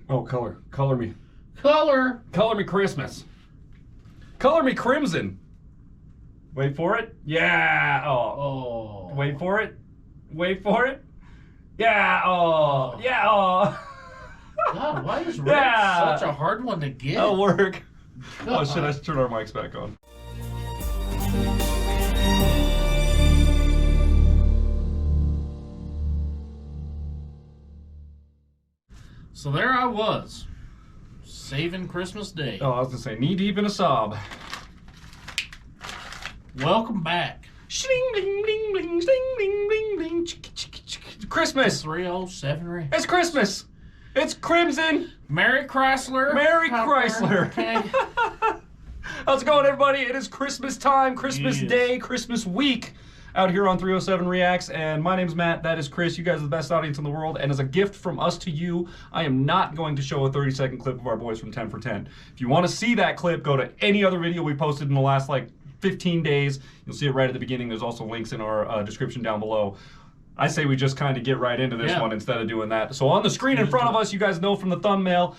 Oh, color. Color me. Color. Color me Christmas. Color me crimson. Wait for it. Yeah. Oh. Wait for it. Wait for it. Yeah. Oh. Yeah. Oh. God, why is red such a hard one to get? That'll work. Oh shit, I should turn our mics back on. So there I was, saving Christmas Day. Oh, I was gonna say, knee deep in a sob. Welcome back. Shing, ding, ding, ding, ding, ding, ding, ding. Christmas. 307 ring. It's Christmas. It's Crimson. Merry Chrysler. Merry Chrysler. Okay. How's it going, everybody? It is Christmas time, Christmas Day, Christmas week out here on 307 Reacts. And my name's Matt. That is Chris. You guys are the best audience in the world. And as a gift from us to you, I am not going to show a 30-second clip of our boys from 10 for 10. If you want to see that clip, go to any other video we posted in the last 15 days. You'll see it right at the beginning. There's also links in our description down below. I say we just kind of get right into this one instead of doing that. So on the screen in front of us, you guys know from the thumbnail,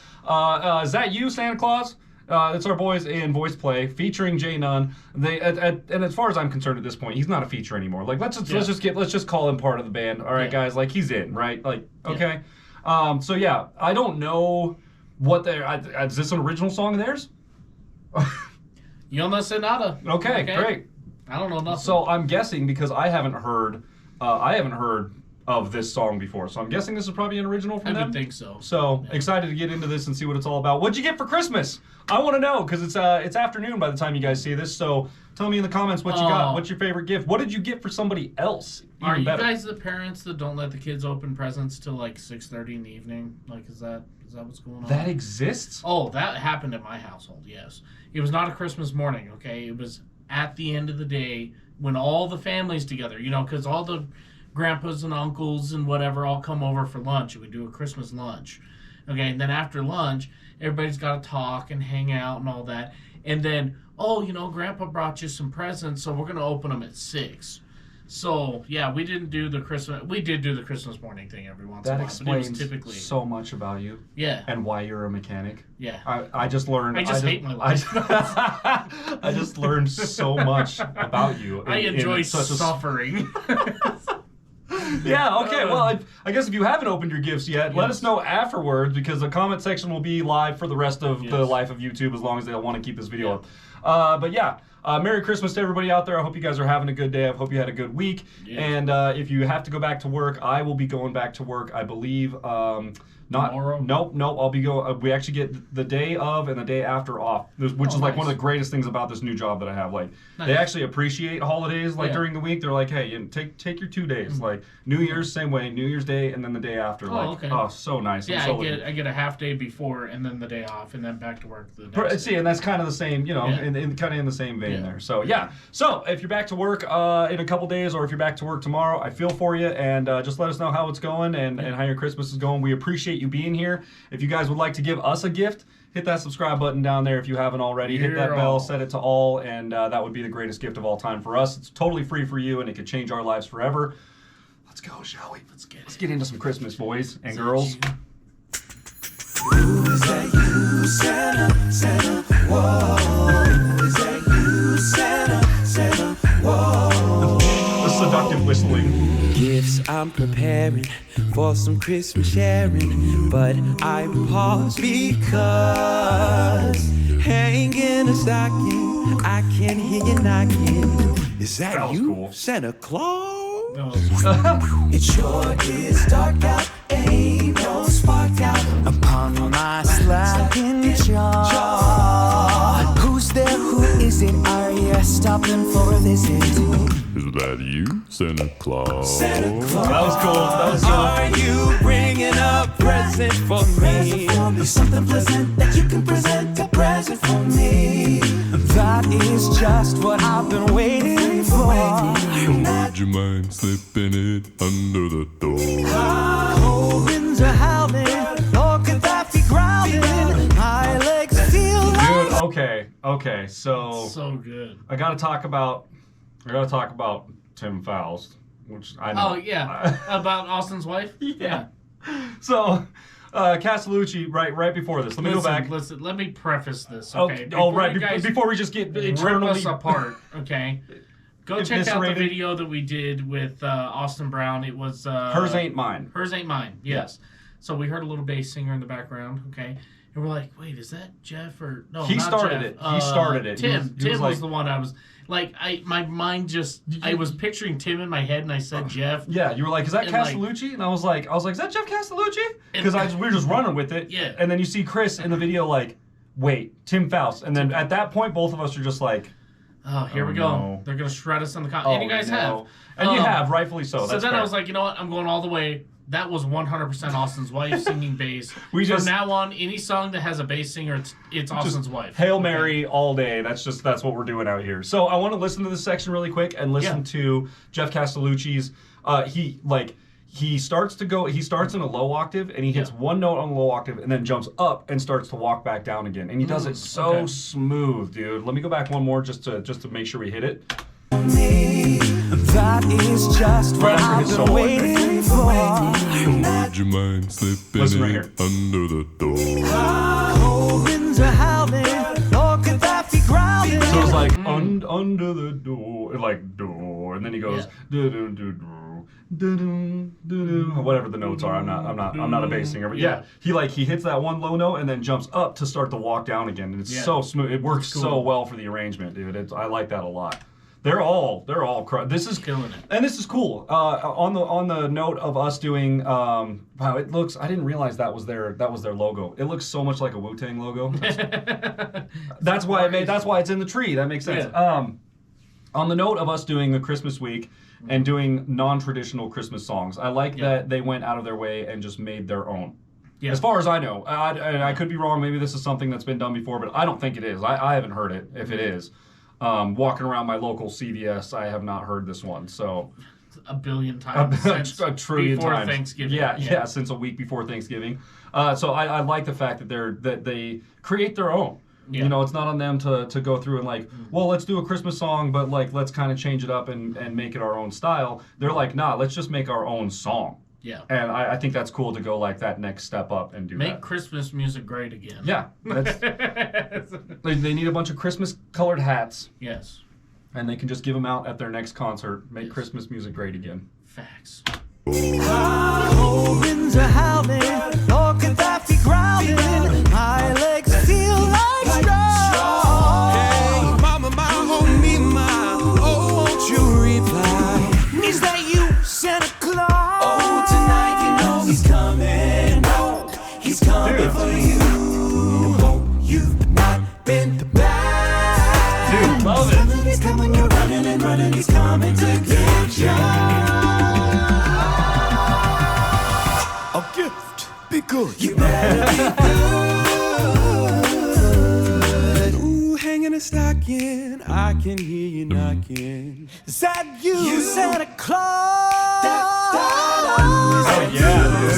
is that you, Santa Claus? It's our boys in VoicePlay featuring Jay Nunn. And as far as I'm concerned at this point, he's not a feature anymore. Like let's just call him part of the band. All right, guys, like he's in, right? Like okay. So yeah, I don't know what is this an original song of theirs? Yo no sé nada. Okay, great. I don't know nothing. So I'm guessing because I haven't heard of this song before, so I'm guessing this is probably an original from them. I would think so. So excited to get into this and see what it's all about. What'd you get for Christmas? I want to know because it's afternoon by the time you guys see this. So tell me in the comments what you got. What's your favorite gift? What did you get for somebody else? Are you guys the parents that don't let the kids open presents till like 6:30 in the evening? Like, is that what's going on? That exists? Oh, that happened in my household. Yes, it was not a Christmas morning. Okay, it was at the end of the day when all the family's together. You know, because all the grandpas and uncles and whatever all come over for lunch, and we do a Christmas lunch. Okay, and then after lunch, everybody's got to talk and hang out and all that. And then, Grandpa brought you some presents, so we're going to open them at 6. So, yeah, we did do the Christmas morning thing every once in a while. That explains but it was typically so much about you. Yeah. And why you're a mechanic. Yeah. I just learned. I just hate my life. I just learned so much about you. I enjoy suffering. Yeah, okay, well, I guess if you haven't opened your gifts yet, let us know afterwards because the comment section will be live for the rest of the life of YouTube as long as they want to keep this video up. But yeah, Merry Christmas to everybody out there. I hope you guys are having a good day. I hope you had a good week. Yeah. And if you have to go back to work, I will be going back to work, I believe. Tomorrow? Nope. I'll be going. We actually get the day of and the day after off, which is like one of the greatest things about this new job that I have. Like they actually appreciate holidays. Like during the week, they're like, hey, take your 2 days. Like New Year's, same way. New Year's Day and then the day after. Oh, so nice. Yeah, I get a half day before and then the day off and then back to work the next day. And that's kind of the same, in kind of in the same vein there. So yeah. So if you're back to work in a couple days or if you're back to work tomorrow, I feel for you and just let us know how it's going and how your Christmas is going. We appreciate you being here. If you guys would like to give us a gift, hit that subscribe button down there if you haven't already. Hit that bell, set it to all, and that would be the greatest gift of all time for us. It's totally free for you, and it could change our lives forever. Let's go, shall we? Let's get into some Christmas, boys and girls. Who is that you, Santa, Santa, whoa? Is that you, Santa, Santa, whoa? The seductive whistling. Gifts I'm preparing for some Christmas sharing, but I pause because hanging a stocking, I can hear you knocking. Is that you, cool. Santa Claus? It sure is dark out, ain't no spark out upon my slacking jaw. Who's there, who is it, are you stopping for a visit? Is that you, Santa Claus? Santa Claus. That was cool. That was cool. Are you bringing a present for me? Something pleasant that you can present, a present for me. That is just what I've been waiting for. Would you mind slipping it under the door? Cold winds are howling, nor could that be growling. My legs feel like... Okay, so good. I gotta talk about Tim Faust, which I know. Oh yeah, about Austin's wife. Yeah. So Castellucci, right before this. Let me go back. Listen, let me preface this, okay? Before we just get rip eternally us apart, okay? Go check out the eviscerated. video that we did with Austin Brown. It was... Hers Ain't Mine. Hers Ain't Mine, yes. Yeah. So we heard a little bass singer in the background, okay? And we're like, wait, is that Jeff or... No, He not started Jeff. it. He started it. Tim. He was Tim like, was the one I was... Like, my mind just... I was picturing Tim in my head, and I said Jeff. Yeah, you were like, is that And Castellucci? And I was like, is that Jeff Castellucci? Because we were just running with it. Yeah. And then you see Chris in the video like, wait, Tim Faust. And then at that point, both of us are just like... Oh, here we go. No. They're going to shred us in the comments. And you guys have. And you have, rightfully so. So That's then fair. I was like, you know what? I'm going all the way. That was 100% Austin's wife singing bass. From now on, any song that has a bass singer, it's Austin's wife. Hail Mary all day. That's what we're doing out here. So I want to listen to this section really quick and listen to Jeff Castellucci's. He starts in a low octave and he hits one note on the low octave and then jumps up and starts to walk back down again. And he does it so smooth, dude. Let me go back one more just to make sure we hit it. That is just what I've been waiting for. Would you mind slipping Listen right it here. under the door? Cold winds are howling, Lord Gaddafi growling. So it's like under the door, like door, and then he goes whatever the notes are. I'm not a bass singer, but he hits that one low note and then jumps up to start to walk down again, and it's so smooth. It works so well for the arrangement, dude. I like that a lot. They're all this is killing it, and this is cool. On the note of us doing, wow, it looks. I didn't realize that was their logo. It looks so much like a Wu-Tang logo. That's why it's in the tree. That makes sense. Yeah. On the note of us doing the Christmas week and doing non-traditional Christmas songs, I like that they went out of their way and just made their own. Yeah. As far as I know, I could be wrong. Maybe this is something that's been done before, but I don't think it is. I haven't heard it. If it is. Walking around my local CVS, I have not heard this one. So a billion times since a trillion before times. Thanksgiving. Yeah, since a week before Thanksgiving. So I like the fact that they create their own. Yeah. You know, it's not on them to go through and like, well, let's do a Christmas song, but like let's kind of change it up and make it our own style. They're like, nah, let's just make our own song. Yeah. And I think that's cool to go like that next step up and do that. Make Christmas music great again. Yeah. They need a bunch of Christmas-colored hats. Yes. And they can just give them out at their next concert. Make Christmas music great again. Facts. Cold winds are howling, Lord Gaddafi growling. My legs feel like straw. Hey, mama, hold me, oh, won't you reply? Is that you, Santa Claus? Oh, tonight you know he's coming. He's coming for you. Oh, you've not been bad. Dude, love it. He's coming, you're running and running. He's coming to get you. A gift, be good. You better be good. Ooh, hanging a stocking, I can hear you knocking. Is that you, Santa Claus? Oh yeah, dude.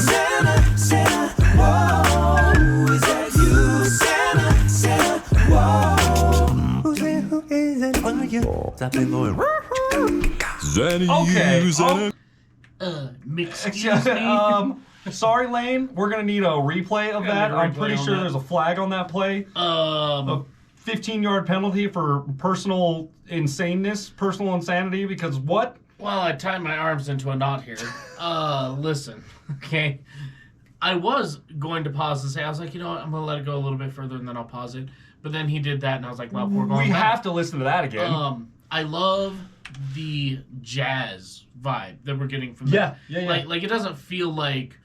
Santa, whoa. Is that you, Santa, whoa? Who's there, who is it? Oh yeah, stop it, Lord. Okay. Excuse me. Sorry, Lane. We're gonna need a replay of that. I'm pretty sure there's a flag on that play. A 15-yard penalty for personal insanity. Because what? Well, I tied my arms into a knot here. Listen, okay. I was going to pause and say, I was like, you know what, I'm gonna let it go a little bit further and then I'll pause it. But then he did that, and I was like, well, we're going. We back. have to listen to that again. I love the jazz vibe that we're getting from that. Yeah. Like it doesn't feel like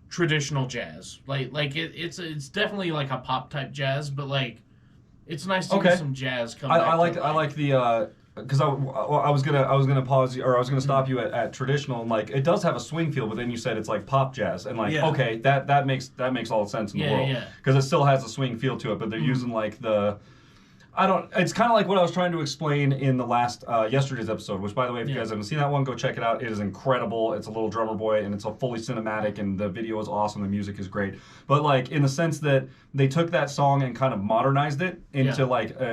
traditional jazz. Like it's definitely like a pop type jazz, but like it's nice to hear some jazz come. I like the because I was gonna pause you, or I was gonna stop you at traditional, and like it does have a swing feel, but then you said it's like pop jazz, and like okay, that makes all the sense in the world, because it still has a swing feel to it, but they're using like it's kind of like what I was trying to explain in the last yesterday's episode, which, by the way, if you guys haven't seen that one, go check it out. It is incredible. It's a little drummer boy, and it's a fully cinematic, and the video is awesome. The music is great. But like in the sense that they took that song and kind of modernized it into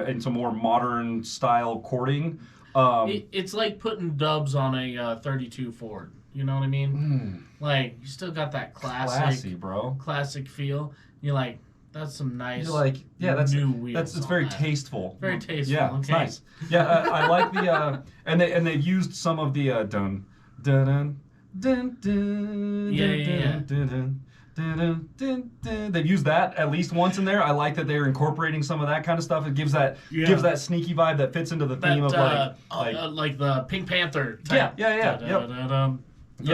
into more modern style chording. It's like putting dubs on a 32 Ford. You know what I mean? Like, you still got that Classy, bro. classic feel. You're like, that's some nice. You're like, yeah, that's new wheels. it's very tasteful. Very tasteful. Yeah, okay. it's nice. Yeah, I like the and they've used some of the dun dun dun dun dun Yeah. dun dun dun dun. They've used that at least once in there. I like that they're incorporating some of that kind of stuff. It gives that sneaky vibe that fits into the theme of like the Pink Panther type. Yeah. It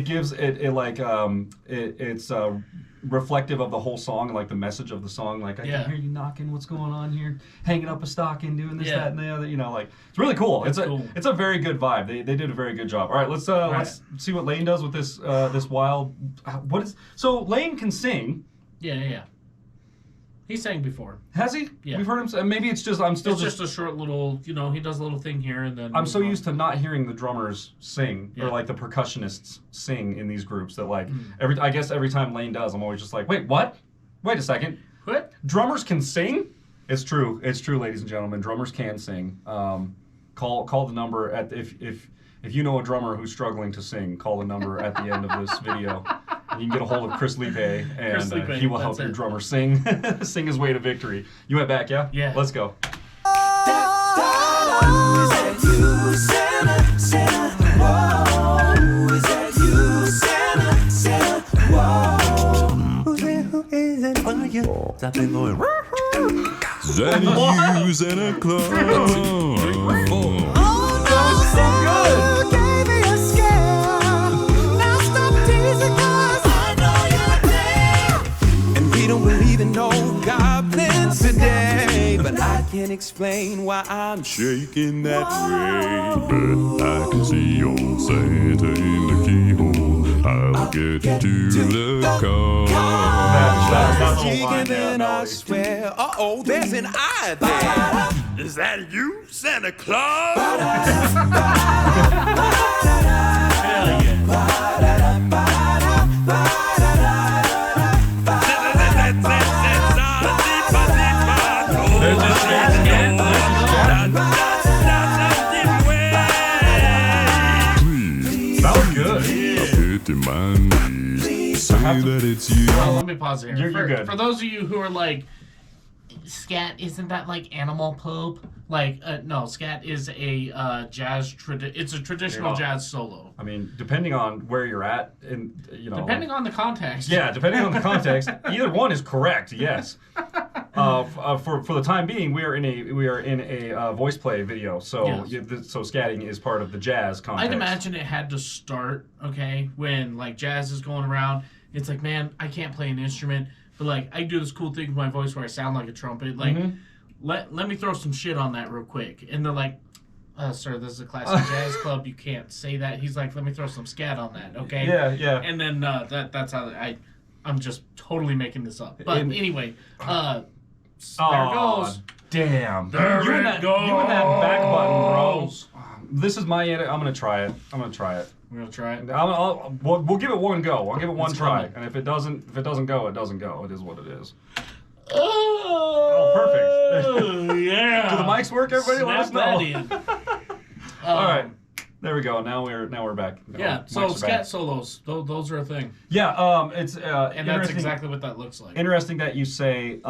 gives it like it's reflective of the whole song, like the message of the song. Like, I can hear you knocking. What's going on here? Hanging up a stocking, doing this, that, and the other. You know, like, it's really cool. It's a very good vibe. They did a very good job. All right, let's see what Lane does with this this wild. So Lane can sing. Yeah. He sang before. Has he? Yeah. We've heard him. Maybe it's just It's just a short little. You know, he does a little thing here and then. I'm so used to not hearing the drummers sing or like the percussionists sing in these groups that like I guess every time Lane does, I'm always just like, wait, what? Wait a second. What? Drummers can sing? It's true, ladies and gentlemen. Drummers can sing. Call the number at if you know a drummer who's struggling to sing, call the number at the end of this video. And you can get a hold of Chris Lipe, and he will help your drummer sing sing his way to victory. You went back, yeah? Yeah. Let's go. That you, Santa Claus. Can't explain why I'm Shaking that way, but I can see old Santa in the keyhole. I'll get to the car. That's the whole line, then I swear, there's an eye there. Is that you, Santa Claus? Hell yeah. That was good. Get in my knees, say that it's you. Well, let me pause here. You're good. For those of you who are like, scat, isn't that like animal poop? Like, no, scat is a jazz it's a traditional jazz solo. I mean, depending on where you're at, and depending on the context. Yeah, depending on the context, either one is correct. Yes. For the time being, we are in a VoicePlay video, so so scatting is part of the jazz context. I'd imagine it had to start when like jazz is going around. It's like, man, I can't play an instrument, but like I do this cool thing with my voice where I sound like a trumpet. Like, let me throw some shit on that real quick, and they're like, sir, this is a classic jazz club. You can't say that. He's like, let me throw some scat on that, okay? Yeah. And then that's how I'm just totally making this up. But anyway, there it goes. Damn. There you and it that, goes. You and that back button, bro. This is my edit. I'm gonna try it. We're gonna try it. We'll give it one go. I'll give it one It's try. coming. And if it doesn't go, it doesn't go. It is what it is. Oh, perfect. Yeah. Do the mics work, everybody? Let us Snap know. that in. All right. There we go. Now we're back. Yeah. So Mics are scat back. solos, those are a thing. Yeah. It's And that's exactly what that looks like. Interesting that you say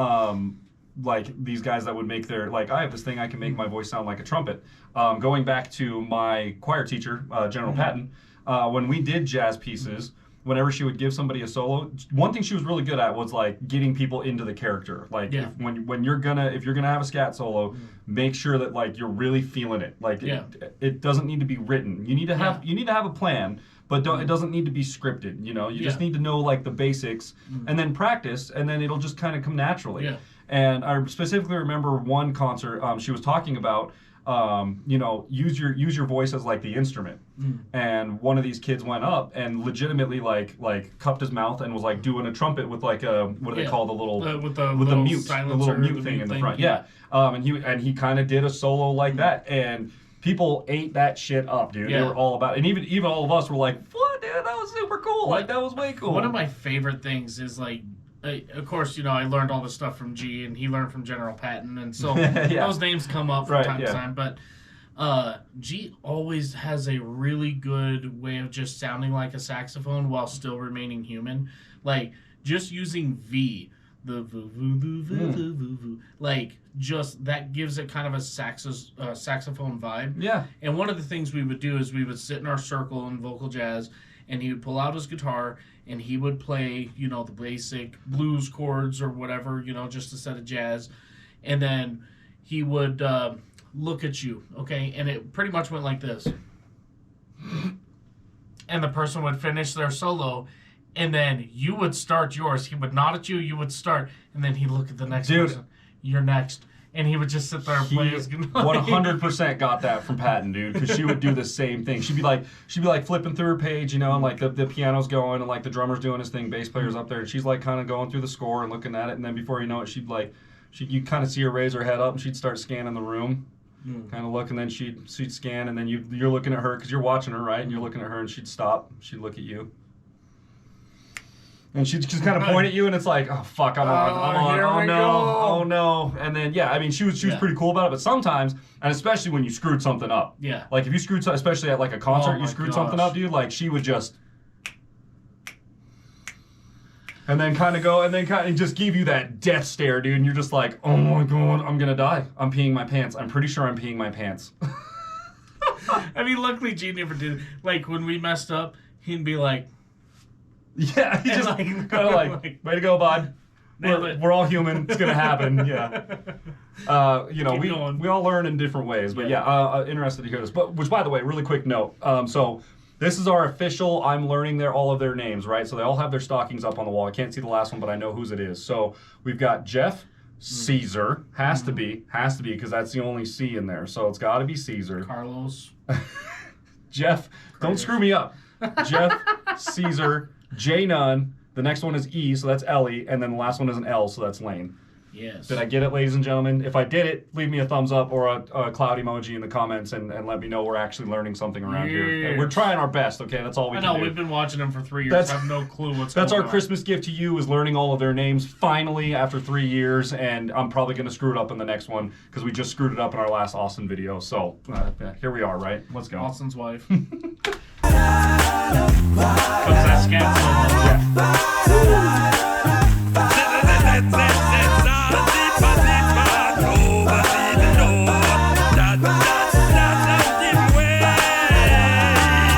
like these guys that would make their I have this thing I can make my voice sound like a trumpet. Going back to my choir teacher, General Patton, when we did jazz pieces, whenever she would give somebody a solo, one thing she was really good at was like getting people into the character. Like if you're gonna have a scat solo, make sure that like you're really feeling it. Like it doesn't need to be written. You need to have a plan. But it doesn't need to be scripted, You just need to know like the basics and then practice, and then it'll just kind of come naturally. Yeah. And I specifically remember one concert she was talking about, use your voice as like the instrument. And one of these kids went up and legitimately like cupped his mouth and was like doing a trumpet with like a what do they call the little with the little mute thing in the front. Yeah. And he kind of did a solo like that, and people ate that shit up, dude. Yeah. They were all about it. And even all of us were like, what, dude? That was super cool. Like, that was way cool. One of my favorite things is like, of course, I learned all this stuff from G, and he learned from General Patton, and so those names come up from time to time. But G always has a really good way of just sounding like a saxophone while still remaining human. Like, just using V, the v, like, just that gives it kind of a saxophone vibe. Yeah. And one of the things we would do is we would sit in our circle in vocal jazz, and he would pull out his guitar, and he would play, you know, the basic blues chords or whatever, you know, just a set of jazz. And then he would look at you, okay? And it pretty much went like this. And the person would finish their solo, and then you would start yours. He would nod at you, you would start, and then he'd look at the next person. You're next. And he would just sit there and play his guitar. 100% got that from Patton, dude, because she would do the same thing. She'd be like flipping through her page, you know, and like the piano's going, and like the drummer's doing his thing, bass player's up there, and she's like kind of going through the score and looking at it, and then before you know it, you kind of see her raise her head up, and she'd start scanning the room, kind of look, and then she'd scan, and then you're looking at her because you're watching her, right? And you're looking at her, and she'd stop, she'd look at you. And she'd just kind of point at you, and it's like, oh, fuck, I'm on. Oh, no. And then, yeah, I mean, she was pretty cool about it, but sometimes, and especially when you screwed something up. Yeah. Like, if you screwed, especially at, like, a concert, you screwed something up, dude, like, she would just... And then kind of just give you that death stare, dude, and you're just like, oh, my God, I'm gonna die. I'm peeing my pants. I'm pretty sure I'm peeing my pants. I mean, luckily, Gene never did. Like, when we messed up, he'd be like... Yeah, he just kind of like, way to go, bud. We're all human. It's gonna happen. Yeah. You know, we all learn in different ways, but yeah, interested to hear this. But which, by the way, really quick note. So this is our official. I'm learning all of their names, right? So they all have their stockings up on the wall. I can't see the last one, but I know whose it is. So we've got Jeff Caesar. Has to be because that's the only C in there. So it's got to be Caesar. Carlos. Jeff. Don't screw me up. Jeff Caesar. J Nunn, the next one is E, so that's Ellie, and then the last one is an L, so that's Lane. Yes. Did I get it, ladies and gentlemen? If I did it, leave me a thumbs up or a cloud emoji in the comments and let me know we're actually learning something around here. And we're trying our best, okay? That's all we can do. I know, we've been watching them for 3 years. I have no clue what's going on. That's our Christmas gift to you, is learning all of their names finally after 3 years, and I'm probably going to screw it up in the next one because we just screwed it up in our last Austin video. So here we are, right? Let's go. Austin's wife. That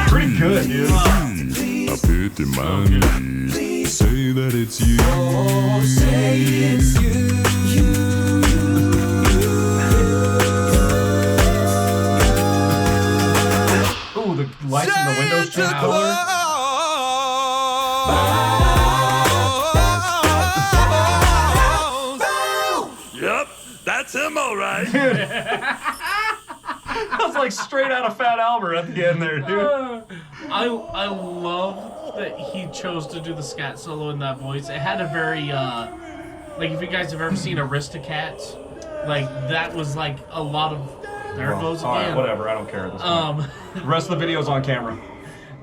pretty good, dude. I pity my knees. Say that it's you. Oh, say it's you. Ooh, the lights in the windows change color. Yep, that's him, all right. Dude. That was like straight out of Fat Albert at the end there, dude. I love that he chose to do the scat solo in that voice. It had a very, like, if you guys have ever seen Aristocats, like, that was like a lot of... There it goes again. All right, whatever. I don't care at this point. The rest of the video's on camera.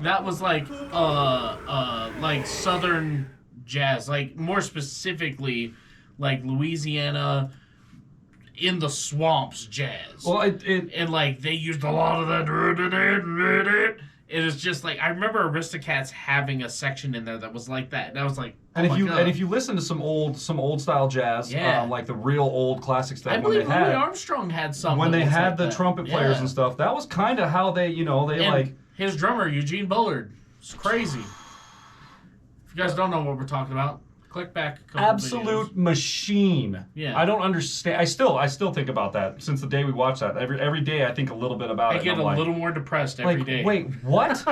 That was like Southern jazz, like more specifically, like Louisiana in the swamps jazz. Well, and like they used a lot of that. It was just like I remember Aristocats having a section in there that was like that, and I was like, oh and if you listen to some old style jazz, like the real old classic stuff, I believe Louis Armstrong had some. When they had the trumpet players and stuff, that was kind of how they, his drummer Eugene Bullard. It's crazy. If you guys don't know what we're talking about, click back a couple absolute videos. Machine. Yeah. I don't understand. I still think about that since the day we watched that. Every day I think a little bit about it. I get a little more depressed every day. Wait, what?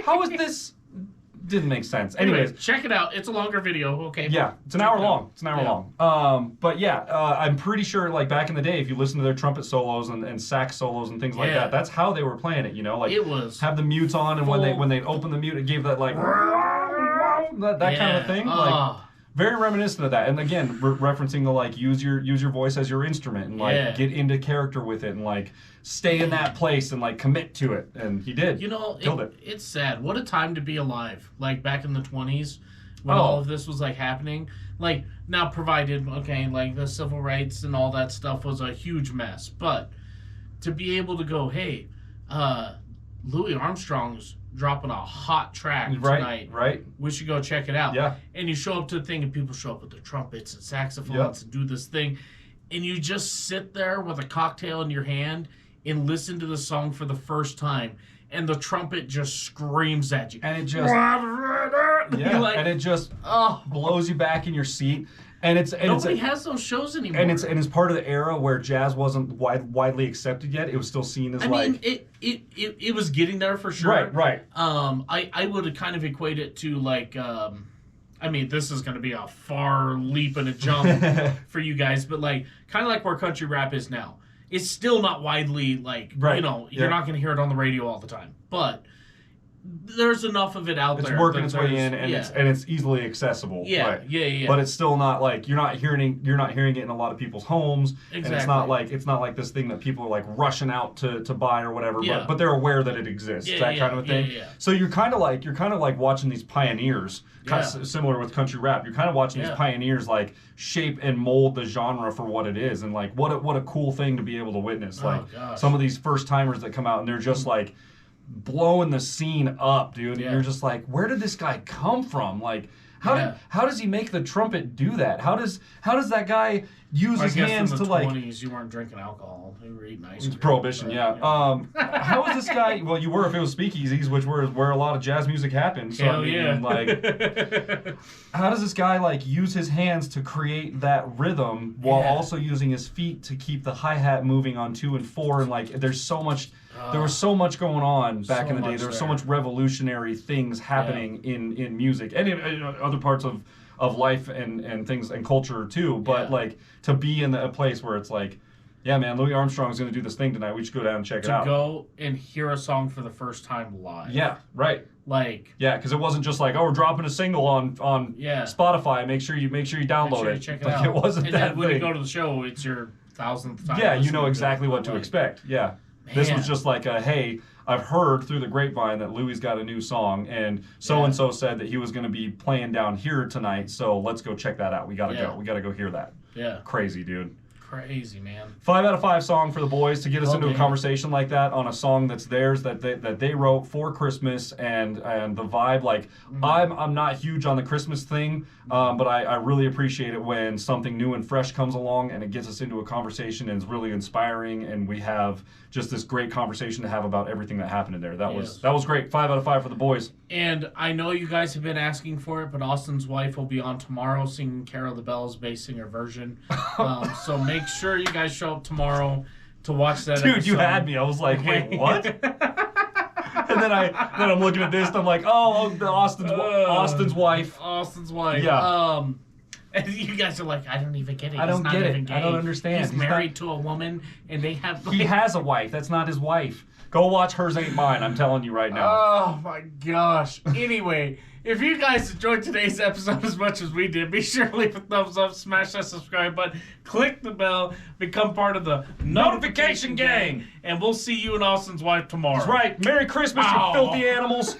How is this? Didn't make sense. Anyways, check it out. It's a longer video. Okay. Yeah, it's an hour long. It's an hour long. But yeah, I'm pretty sure like back in the day, if you listen to their trumpet solos and sax solos and things like that, that's how they were playing it. You know, like it was have the mutes on, and when they open the mute, it gave that like that kind of thing. Like very reminiscent of that. And again, referencing the like use your voice as your instrument and like get into character with it and like stay in that place and like commit to it. And he did. You know, killed it. It's sad. What a time to be alive. Like back in the 20s when all of this was like happening. Like now provided, okay, like the civil rights and all that stuff was a huge mess. But to be able to go, hey, Louis Armstrong's dropping a hot track tonight. Right. We should go check it out. Yeah. And you show up to the thing, and people show up with their trumpets and saxophones and do this thing. And you just sit there with a cocktail in your hand and listen to the song for the first time. And the trumpet just screams at you. And it just... and it just blows you back in your seat. And nobody has those shows anymore. And it's part of the era where jazz wasn't widely accepted yet. It was still seen as I mean, it was getting there for sure. Right. I would kind of equate it to like, I mean, this is going to be a far leap and a jump for you guys, but like kind of like where country rap is now. It's still not widely like, you're not going to hear it on the radio all the time, but there's enough of it out there. It's working its way in, and it's easily accessible. Yeah. But it's still not like you're not hearing it in a lot of people's homes, and it's not like this thing that people are like rushing out to buy or whatever. But they're aware that it exists, kind of a thing. So you're kind of like watching these pioneers, kind of similar with country rap. You're kind of watching these pioneers like shape and mold the genre for what it is, and like what a cool thing to be able to witness. Like some of these first timers that come out and they're just like blowing the scene up, dude. And you're just like, where did this guy come from? Like, how does he make the trumpet do that? How does that guy use his hands to like? In the 20s, you weren't drinking alcohol. You were eating ice cream. It's prohibition, how is this guy? Well, you were if it was speakeasies, which were where a lot of jazz music happened. So Hell I mean, like, how does this guy like use his hands to create that rhythm while also using his feet to keep the hi-hat moving on 2 and 4? And like, there's so much. There was so much going on back in the day. There was so much revolutionary things happening in music and in other parts of life and things and culture too. But like to be in a place where it's like, yeah, man, Louis Armstrong's going to do this thing tonight. We should go down and check it out. To go and hear a song for the first time live. Yeah, right. Like, because it wasn't just like, oh, we're dropping a single on Spotify. Make sure you download it. Check it like, out. It wasn't and that then when thing. you go to the show, it's your 1000th time. Yeah, you know exactly what to expect. Yeah. Man. This was just like hey, I've heard through the grapevine that Louis got a new song, and so-and-so said that he was going to be playing down here tonight, so let's go check that out. We got to go. We got to go hear that. Yeah. Crazy, dude. Crazy, man. 5 out of 5 song for the boys to get us into a conversation like that on a song that's theirs, that they wrote for Christmas, and the vibe. Like, I'm not huge on the Christmas thing, but I really appreciate it when something new and fresh comes along and it gets us into a conversation and it's really inspiring, and we have just this great conversation to have about everything that happened in there. That was great. 5 out of 5 for the boys. And I know you guys have been asking for it, but Austin's wife will be on tomorrow singing Carol the Bells bass singer version. So make sure you guys show up tomorrow to watch that Dude, episode. you had me. I was like, wait, what? And then I'm looking at this and I'm like, Austin's wife. Austin's wife. Yeah. And you guys are like, I don't even get it. I don't He's not get even it. gay. I don't understand. He's married to a woman, and they have. He has a wife. That's not his wife. Go watch Hers Ain't Mine. I'm telling you right now. Oh my gosh. Anyway, if you guys enjoyed today's episode as much as we did, be sure to leave a thumbs up, smash that subscribe button, click the bell, become part of the notification gang, and we'll see you and Austin's wife tomorrow. That's right. Merry Christmas, you filthy animals.